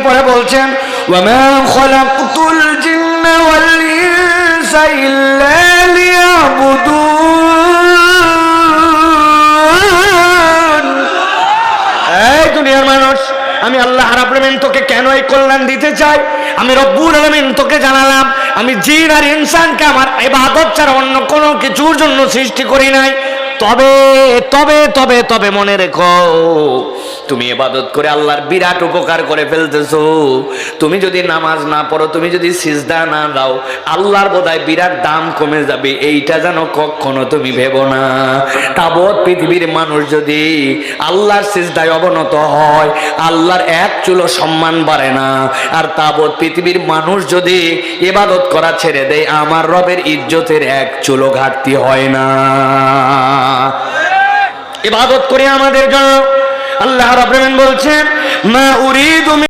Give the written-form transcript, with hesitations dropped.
পরে বলছেন ওয়া মা খালাকতুল জিন্না ওয়াল ইনসা ইল্লা লিয়াবুদুন। এই দুনিয়ার মানুষ, আমি আল্লাহ রাব্বুল আলামিন তোকে কেন এই কল্যাণ দিতে চাই, আমি রব্বুল আলামিন তোকে জানালাম, আমি জিন আর ইনসানকে আমার ইবাদত ছাড়া অন্য কোনো কিছুর জন্য সৃষ্টি করি নাই। তবে তবে তবে তবে মনে রেখো, তুমি ইবাদত করে আল্লাহর বিরাট উপকার করে ফেলতেছো। তুমি যদি নামাজ না পড়ো, তুমি যদি সিজদা না দাও, আল্লাহর বোধহয় বিরাট দাম কমে যাবে, এইটা যেন কখনো তুমি ভেবো না। তাবৎ পৃথিবীর মানুষ যদি আল্লাহর সিজদায় অবনত হয়, আল্লাহর এক চুলো সম্মান বাড়ে না। আর তাবৎ পৃথিবীর মানুষ যদি ইবাদত করা ছেড়ে দেয়, আমার রবের ইজ্জতের এক চুলো ঘাটতি হয় না। ইবাদত করে আমাদের জন্য আল্লাহ রাব্বুল আলামিন বলছেন মা উরিদু